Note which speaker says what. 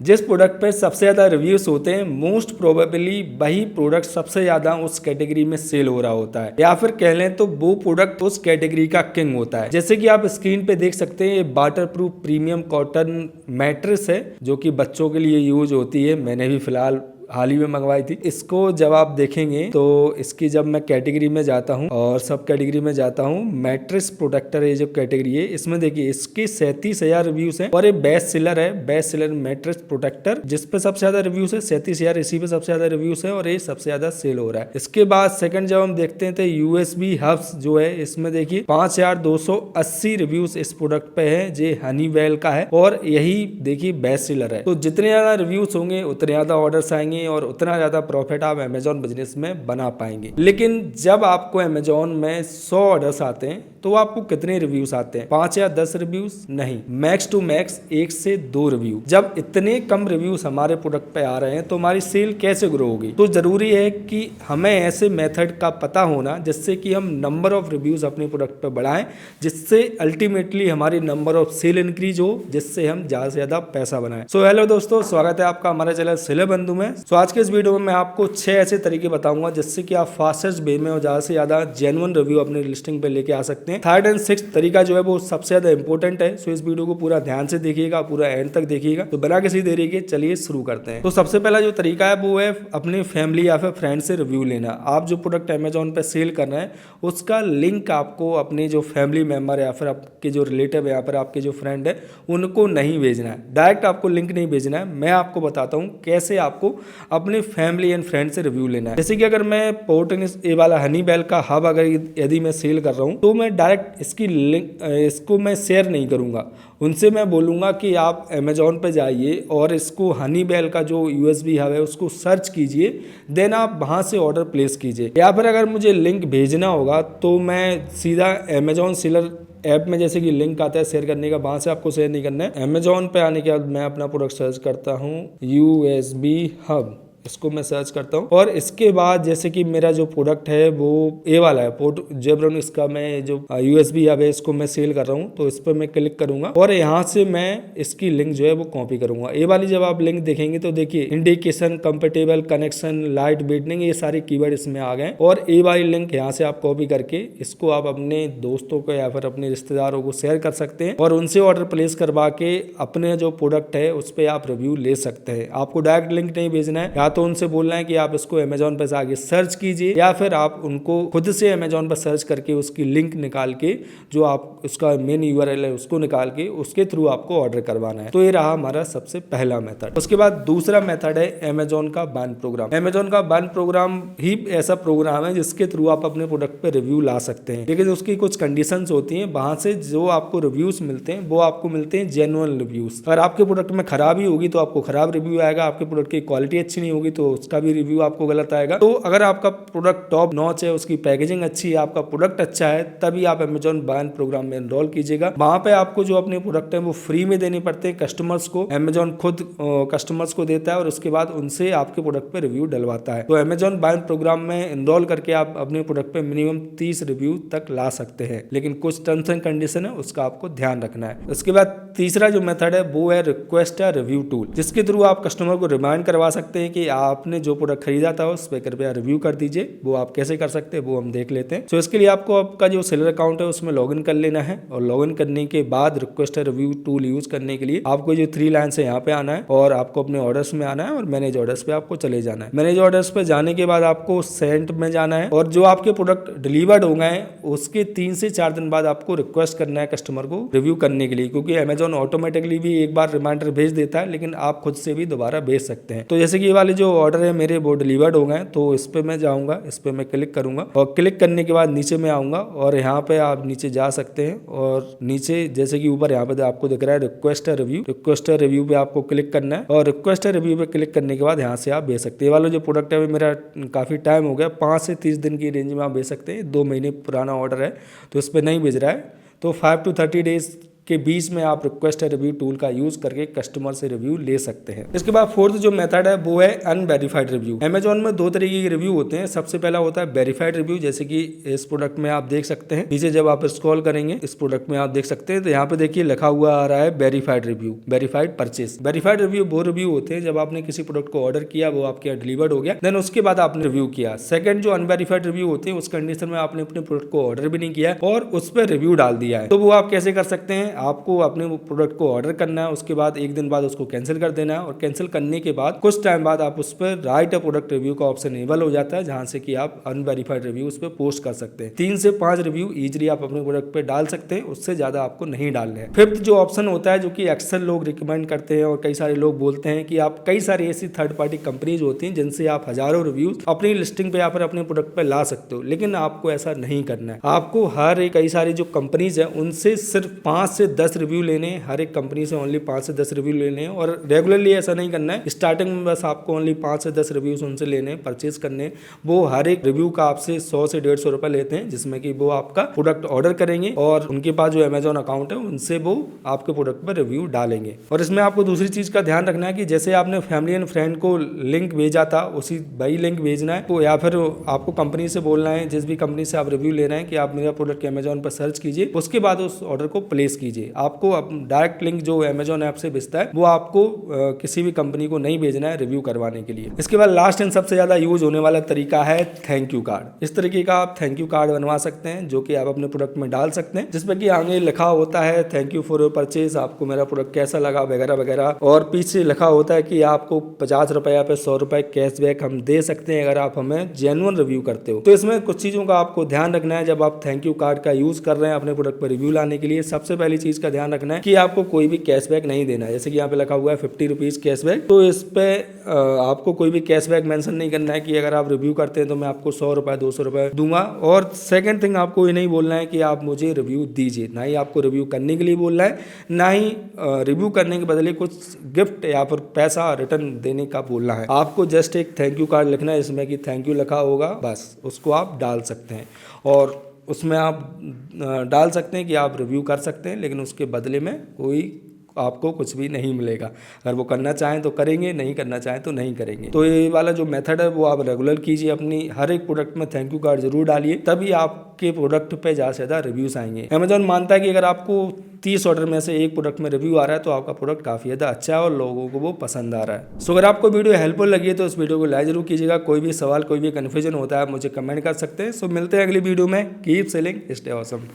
Speaker 1: जिस प्रोडक्ट पे सबसे ज़्यादा रिव्यूज होते हैं मोस्ट प्रोबेबली वही प्रोडक्ट सबसे ज़्यादा उस कैटेगरी में सेल हो रहा होता है, या फिर कह लें तो वो प्रोडक्ट उस कैटेगरी का किंग होता है। जैसे कि आप स्क्रीन पे देख सकते हैं, ये water proof premium cotton mattress है जो कि बच्चों के लिए यूज होती है। मैंने भी फिलहाल हाल ही में मंगवाई थी। इसको जब आप देखेंगे तो इसकी जब मैं कैटेगरी में जाता हूं और सब कैटेगरी में जाता हूं, मैट्रेस प्रोटेक्टर ये जो कैटेगरी है इसमें देखिए इसके 37,000 रिव्यूज हैं और ये बेस्ट सेलर है। बेस्ट सेलर मैट्रेस प्रोटेक्टर जिस पे सबसे ज्यादा रिव्यूज है 37,000, इसी पे सबसे ज्यादा रिव्यूज है और ये सबसे ज्यादा सेल हो रहा है। इसके बाद सेकंड जब हम देखते हैं तो यूएसबी हब्स जो है इसमें देखिए 5,280 रिव्यूज इस प्रोडक्ट पे है, जो हनीवेल का है और यही देखिए बेस्ट सेलर है। तो जितने ज्यादा रिव्यूज होंगे उतने ज्यादा ऑर्डर्स आएंगे और उतना ज्यादा प्रॉफिट आप अमेजॉन बिजनेस में बना पाएंगे। लेकिन जब आपको अमेजॉन में 100 ऑर्डर्स आते हैं तो आपको कितने रिव्यूज आते हैं? 5 या 10 रिव्यूज नहीं, मैक्स टू मैक्स 1 से 2 रिव्यू। जब इतने कम रिव्यूज हमारे प्रोडक्ट पे आ रहे हैं तो हमारी सेल कैसे ग्रो होगी? तो जरूरी है कि हमें ऐसे मेथड का पता होना जिससे कि हम नंबर ऑफ रिव्यूज अपने प्रोडक्ट पे बढ़ाएं, जिससे अल्टीमेटली हमारी नंबर ऑफ सेल इंक्रीज हो, जिससे हम ज्यादा से ज्यादा पैसा बनाएं। सो हेलो दोस्तों, स्वागत है आपका हमारे चैनल सेलर बंधु में। सो आज के इस वीडियो में मैं आपको 6 ऐसे तरीके बताऊंगा जिससे कि आप फास्टेस्ट वे में और ज्यादा से ज्यादा जेन्युइन रिव्यू अपने लिस्टिंग पे लेके आ सकते हैं। थर्ड एंड सिक्स्थ तरीका जो है वो सबसे ज्यादा इंपॉर्टेंट है। सो इस वीडियो को पूरा ध्यान से देखिएगा, पूरा एंड तक देखिएगा। तो बिना किसी देरी के चलिए शुरू करते हैं। तो सबसे पहला जो तरीका है वो है अपनी फैमिली या फिर फ्रेंड से रिव्यू लेना। आप जो प्रोडक्ट अमेजोन पे सेल कर रहे हैं उसका लिंक आपको अपने जो फैमिली मेंबर या फिर आपके जो रिलेटिव है या फिर आपके जो फ्रेंड है उनको नहीं भेजना है। डायरेक्ट आपको लिंक नहीं भेजना है। मैं आपको बताता हूँ कैसे आपको अपने फैमिली एंड फ्रेंड से रिव्यू लेना है। जैसे कि अगर मैं पोर्टनिस ए वाला हनीवेल का हब अगर यदि मैं सेल कर रहा हूँ तो मैं डायरेक्ट इसकी लिंक इसको मैं शेयर नहीं करूंगा। उनसे मैं बोलूंगा कि आप अमेजोन पे जाइए और इसको हनीवेल का जो यूएसबी हब है उसको सर्च कीजिए, देन आप वहां से ऑर्डर प्लेस कीजिए। या फिर अगर मुझे लिंक भेजना होगा तो मैं सीधा अमेजोन सेलर ऐप में जैसे कि लिंक आता है शेयर करने का, वहां से आपको शेयर नहीं करना है। अमेजोन पे आने के बाद मैं अपना प्रोडक्ट सर्च करता हूँ यूएसबी हब, इसको मैं सर्च करता हूँ और इसके बाद जैसे कि मेरा जो प्रोडक्ट है वो ए वाला है पोर्ट जेब्रॉन, इसका मैं जो यूएसबी हब है इसको मैं सेल कर रहा हूँ। तो इस पर मैं क्लिक करूंगा और यहाँ से मैं इसकी लिंक जो है वो कॉपी करूंगा। ए वाली जब आप लिंक देखेंगे तो देखिए इंडिकेशन, कंपेटेबल, कनेक्शन, लाइट वेटनिंग, ये सारे कीवर्ड इसमें आ गए। और ए वाली लिंक यहाँ से आप कॉपी करके इसको आप अपने दोस्तों को या फिर अपने रिश्तेदारों को शेयर कर सकते हैं और उनसे ऑर्डर प्लेस करवा के अपने जो प्रोडक्ट है उस पर आप रिव्यू ले सकते हैं। आपको डायरेक्ट लिंक नहीं भेजना है, या तो उनसे बोलना है कि आप इसको अमेजोन पर आगे सर्च कीजिए या फिर आप उनको खुद से अमेजोन पर सर्च करके उसकी लिंक निकाल के जो आप उसका मेन यूआरएल है उसको निकाल के उसके थ्रू आपको ऑर्डर करवाना है। तो ये रहा हमारा सबसे पहला मेथड। उसके बाद दूसरा मेथड है अमेजोन का बैन प्रोग्राम। अमेजोन का बैन प्रोग्राम ही ऐसा प्रोग्राम है जिसके थ्रू आप अपने प्रोडक्ट पे रिव्यू ला सकते हैं, लेकिन उसकी कुछ कंडीशंस होती हैं। वहां से जो आपको रिव्यूज मिलते हैं वो आपको मिलते हैं जेन्युइन रिव्यूज। अगर आपके प्रोडक्ट में खराबी होगी तो आपको खराब रिव्यू आएगा, आपके प्रोडक्ट की क्वालिटी अच्छी नहीं होगी तो उसका भी रिव्यू आपको गलत आएगा। तो अगर आपका प्रोडक्ट टॉप नॉच है, उसकी पैकेजिंग अच्छी है, आपका प्रोडक्ट अच्छा है, तभी आप अमेजोन बैन प्रोग्राम में एनरोल कीजिएगा। वहां पे आपको जो अपने प्रोडक्ट है वो फ्री में देने पड़ते हैं कस्टमर्स को। अमेजोन खुद कस्टमर्स को देता है और उसके बाद उनसे आपके प्रोडक्ट पे रिव्यू डलवाता है। तो अमेजोन बैन प्रोग्राम में एनरोल करके आप अपने प्रोडक्ट पे मिनिमम 30 रिव्यू तक ला सकते हैं, लेकिन कुछ टर्म्स एंड कंडीशन है उसका आपको ध्यान रखना है। उसके बाद तीसरा जो मेथड है वो है रिक्वेस्ट या रिव्यू टूल, जिसके थ्रू आप कस्टमर को रिमाइंड करवा सकते हैं कि आपने जो प्रोडक्ट खरीदा था उस पर कृपया रिव्यू कर दीजिए। वो आप कैसे कर सकते हैं वो हम देख लेते हैं। तो इसके लिए आपको आपका जो सेलर अकाउंट है उसमें लॉगिन कर लेना है और लॉगिन करने के बाद रिक्वेस्ट रिव्यू टूल यूज करने के लिए आपको जो 3 लाइन से यहाँ पे आना है और आपको अपने ऑर्डर्स में आना है और मैनेज ऑर्डर्स पे आपको चले जाना है। मैनेज ऑर्डर्स पे जाने के बाद आपको सेंट में जाना है और जो आपके प्रोडक्ट डिलीवर्ड हो गए उसके 3 से 4 दिन बाद आपको रिक्वेस्ट करना है कस्टमर को रिव्यू करने के लिए, क्योंकि अमेजोन ऑटोमेटिकली भी एक बार रिमाइंडर भेज देता है, लेकिन आप खुद से भी दोबारा भेज सकते हैं। तो जैसे कि ये वाले जो ऑर्डर है मेरे वो डिलीवर्ड हो गए, तो इस पे मैं जाऊंगा, इस पे मैं क्लिक करूंगा और क्लिक करने के बाद नीचे में आऊंगा और यहाँ पे आप नीचे जा सकते हैं और नीचे जैसे कि ऊपर यहाँ पे आपको दिख रहा है रिक्वेस्ट रिव्यू। रिक्वेस्ट रिव्यू पे आपको क्लिक करना है और रिक्वेस्ट रिव्यू पे क्लिक करने के बाद यहाँ से आप भेज सकते हैं। ये वाला जो प्रोडक्ट है मेरा काफी टाइम हो गया, 5 से 30 दिन की रेंज में आप भेज सकते हैं। 2 महीने पुराना ऑर्डर है तो इस पर नहीं भेज रहा है, तो 5 to 30 डेज के बीच में आप रिक्वेस्ट रिव्यू टूल का यूज करके कस्टमर से रिव्यू ले सकते हैं। इसके बाद फोर्थ जो मेथड है वो है अनवेरिफाइड रिव्यू। अमेजोन में दो तरीके के रिव्यू होते हैं। सबसे पहला होता है वेरीफाइड रिव्यू, जैसे कि इस प्रोडक्ट में आप देख सकते हैं। नीचे जब आप स्क्रॉल करेंगे इस प्रोडक्ट में आप देख सकते हैं तो यहाँ पे देखिए लिखा हुआ आ रहा है verified review, verified purchase. Verified review वो रिव्यू होते हैं जब आपने किसी प्रोडक्ट को ऑर्डर किया, वो आपके यहाँ डिलीवर्ड हो गया, देन उसके बाद आपने रिव्यू किया। सेकंड जो अनवेरिफाइड रिव्यू होते हैं उस कंडीशन में आपने अपने प्रोडक्ट को ऑर्डर भी नहीं किया और उस पर रिव्यू डाल दिया है। तो वो आप कैसे कर सकते हैं? आपको अपने प्रोडक्ट को ऑर्डर करना है, उसके बाद एक दिन बाद उसको कैंसिल कर देना है और कैंसिल करने के बाद कुछ टाइम बाद आप उस पर राइट अ प्रोडक्ट रिव्यू का ऑप्शन इनेबल हो जाता है, जहां से कि आप अनवेरिफाइड रिव्यू उस पर पोस्ट कर सकते हैं। 3 से 5 रिव्यू इजीली आप अपने प्रोडक्ट पे डाल सकते हैं, उससे ज्यादा आपको नहीं डालने हैं। फिफ्थ जो ऑप्शन होता है जो कि अक्सर लोग रिकमेंड करते हैं और कई सारे लोग बोलते हैं कि आप कई सारी ऐसी थर्ड पार्टी कंपनीज होती हैं जिनसे आप हजारों रिव्यूज अपनी लिस्टिंग पे या फिर अपने प्रोडक्ट पे ला सकते हो, लेकिन आपको ऐसा नहीं करना है। आपको हर एक कई सारी जो कंपनीज है उनसे सिर्फ 5 से 10 रिव्यू लेने हैं। हर एक कंपनी से ओनली 5 से 10 रिव्यू लेने हैं और रेगुलरली ऐसा नहीं करना है। स्टार्टिंग में बस आपको ओनली 5 से 10 रिव्यूज उनसे लेने हैं, परचेज करने हैं। वो हर एक रिव्यू का आपसे 100 से 150 रुपए लेते हैं, जिसमें कि वो आपका प्रोडक्ट ऑर्डर करेंगे और उनके पास जो अमेजोन अकाउंट है उनसे वो आपके प्रोडक्ट पर रिव्यू डालेंगे। और इसमें आपको दूसरी चीज का ध्यान रखना है कि जैसे आपने फैमिली एंड फ्रेंड को लिंक भेजा था उसी वही लिंक भेजना है, तो या फिर आपको कंपनी से बोलना है, जिस भी कंपनी से आप रिव्यू ले रहे हैं, कि आप मेरा प्रोडक्ट अमेजोन पर सर्च कीजिए, उसके बाद उस ऑर्डर को प्लेस कीजिए। आपको डायरेक्ट लिंक जो अमेजोन ऐप से भेजता है वो आपको किसी भी कंपनी को नहीं भेजना है रिव्यू करवाने के लिए। इसके बाद लास्ट एंड सबसे ज्यादा यूज होने वाला तरीका है थैंक यू कार्ड। इस तरीके का आप थैंक यू कार्ड बनवा सकते हैं जो कि आप अपने प्रोडक्ट में डाल सकते हैं, जिसमें कि आगे लिखा होता है thank you for your purchase, आपको मेरा प्रोडक्ट कैसा लगा वगैरह वगैरह, और पीछे लिखा होता है कि आपको 50 रुपए पे 100 रुपए कैशबैक हम दे सकते हैं अगर आप हमें जेन्युइन रिव्यू करते हो। तो इसमें कुछ चीजों का आपको ध्यान रखना है जब आप थैंक यू कार्ड का यूज कर रहे हैं अपने प्रोडक्ट पर रिव्यू लाने के लिए। सबसे पहली चीज का ध्यान रखना है कि आपको कोई भी कैशबैक नहीं देना है। जैसे कि यहाँ पे लिखा हुआ है 50 रुपीज कैशबैक, तो इस पे आपको कोई भी कैशबैक मेंशन नहीं करना है कि अगर आप रिव्यू करते हैं तो मैं आपको 100 रुपए 200 रुपए दूंगा। और सेकंड थिंग, आपको ये नहीं बोलना है कि आप मुझे रिव्यू दीजिए, ना ही आपको रिव्यू करने के लिए बोलना है, ना ही रिव्यू करने के बदले कुछ गिफ्ट या फिर पैसा रिटर्न देने का बोलना है। आपको जस्ट एक थैंक यू कार्ड लिखना है इसमें कि थैंक यू लिखा होगा, बस उसको आप डाल सकते हैं और उसमें आप डाल सकते हैं कि आप रिव्यू कर सकते हैं, लेकिन उसके बदले में कोई आपको कुछ भी नहीं मिलेगा। अगर वो करना चाहें तो करेंगे, नहीं करना चाहें तो नहीं करेंगे। तो ये वाला जो मेथड है वो आप रेगुलर कीजिए, अपनी हर एक प्रोडक्ट में थैंक यू कार्ड जरूर डालिए, तभी आपके प्रोडक्ट पे ज़्यादा से ज़्यादा रिव्यूज आएंगे। अमेजोन मानता है कि अगर आपको 30 ऑर्डर में से एक प्रोडक्ट में रिव्यू आ रहा है तो आपका प्रोडक्ट काफ़ी ज़्यादा अच्छा है और लोगों को वो पसंद आ रहा है। सो अगर आपको वीडियो हेल्पफुल लगी है तो इस वीडियो को लाइक जरूर कीजिएगा। कोई भी सवाल, कोई भी कन्फ्यूजन होता है आप मुझे कमेंट कर सकते हैं। सो मिलते हैं अगली वीडियो में। Keep selling, stay awesome.